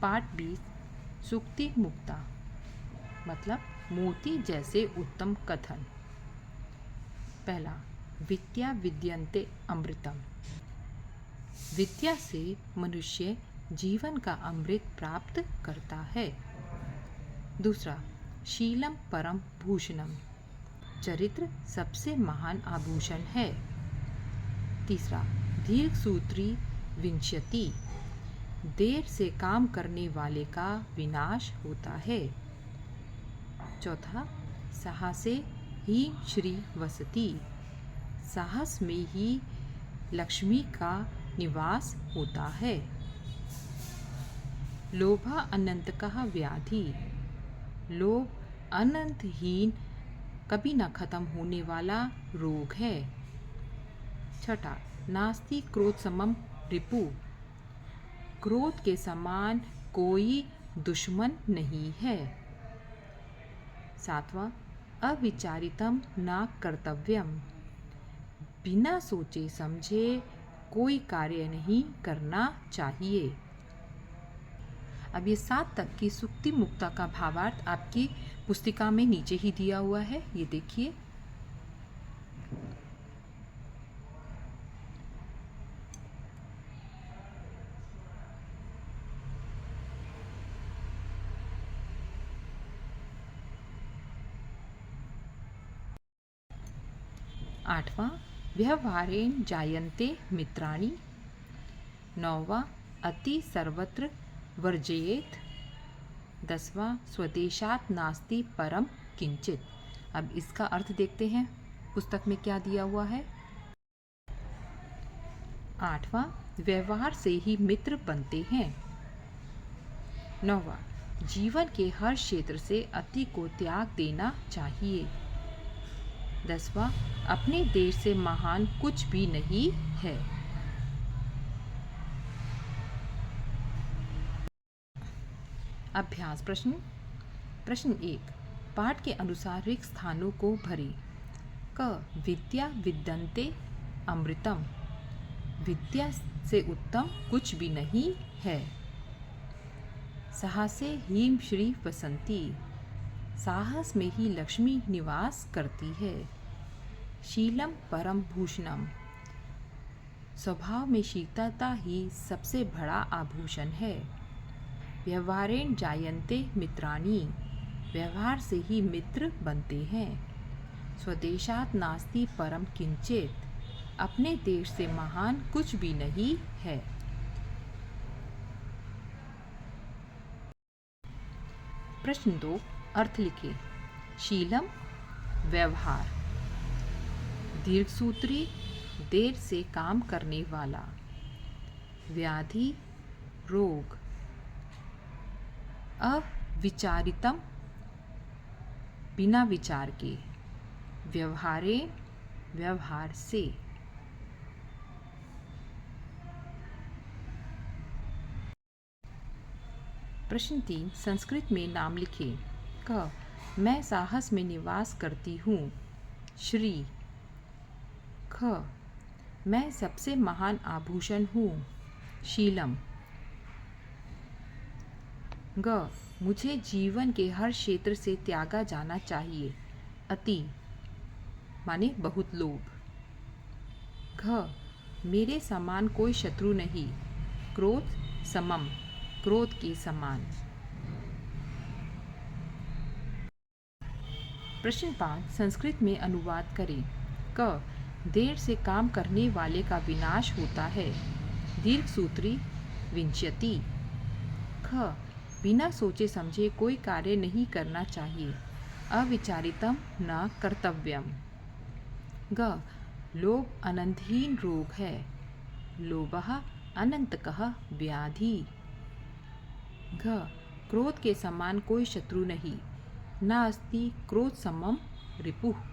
पाठ 20 सुक्ति मुक्ता मतलब मोती जैसे उत्तम कथन। पहला, विद्या विद्यन्ते अमृतम। विद्या से मनुष्य जीवन का अमृत प्राप्त करता है। दूसरा, शीलम परम भूषणम। चरित्र सबसे महान आभूषण है। तीसरा, दीर्घ सूत्री विंशति। देर से काम करने वाले का विनाश होता है। चौथा, साहसे ही श्री वसति। साहस में ही लक्ष्मी का निवास होता है। लोभा अनंतकः व्याधि। लोभ अनंतहीन कभी न खत्म होने वाला रोग है। छठा, नास्ति क्रोध समम रिपु। क्रोध के समान कोई दुश्मन नहीं है। सातवां, अविचारितम न कर्तव्यम। बिना सोचे समझे कोई कार्य नहीं करना चाहिए। अब ये 7 तक की सुक्ति मुक्ता का भावार्थ आपकी पुस्तिका में नीचे ही दिया हुआ है, ये देखिए। आठवां, व्यवहारेण जायन्ते मित्राणि। नौवां, अति सर्वत्र वर्जयेत। 10वां, स्वदेशात् नास्ति परम किंचित। अब इसका अर्थ देखते हैं पुस्तक में क्या दिया हुआ है। 8वां, व्यवहार से ही मित्र बनते हैं। 9वां, जीवन के हर क्षेत्र से अति को त्याग देना चाहिए। 10वां, अपने देश से महान कुछ भी नहीं है। अभ्यास प्रश्न। प्रश्न 1, पाठ के अनुसार रिक्त स्थानों को भरें। क, विद्या विद्यन्ते अमृतम। विद्या से उत्तम कुछ भी नहीं है। साहसे हीम श्री वसंती। साहस में ही लक्ष्मी निवास करती है। शीलम परम भूषणम। स्वभाव में शीतलता ही सबसे बड़ा आभूषण है। व्यवहारेण जायन्ते मित्राणि। व्यवहार से ही मित्र बनते हैं। स्वदेशात् नास्ति परम किंचित। अपने देश से महान कुछ भी नहीं है। प्रश्न 2, अर्थ लिखें। शीलम व्यवहार। दीर्घसूत्री देर से काम करने वाला। व्याधि रोग। अविचारितम बिना विचार के। व्यवहारे व्यवहार से। प्रश्न 3, संस्कृत में नाम लिखें। क, मैं साहस में निवास करती हूँ। श्री। ख, मैं सबसे महान आभूषण हूँ। शीलम। ग, मुझे जीवन के हर क्षेत्र से त्यागा जाना चाहिए। अति माने बहुत लोभ। घ, मेरे समान कोई शत्रु नहीं। क्रोध समम क्रोध के समान। प्रश्न 5, संस्कृत में अनुवाद करें। क, देर से काम करने वाले का विनाश होता है। दीर्घ सूत्री विंशति। ख, बिना सोचे समझे कोई कार्य नहीं करना चाहिए। अविचारितम न कर्तव्यम। ग, लोभ अनंतहीन रोग है। लोभः अनंतकः व्याधि। घ, क्रोध के समान कोई शत्रु नहीं। नास्ति क्रोध समम रिपुः।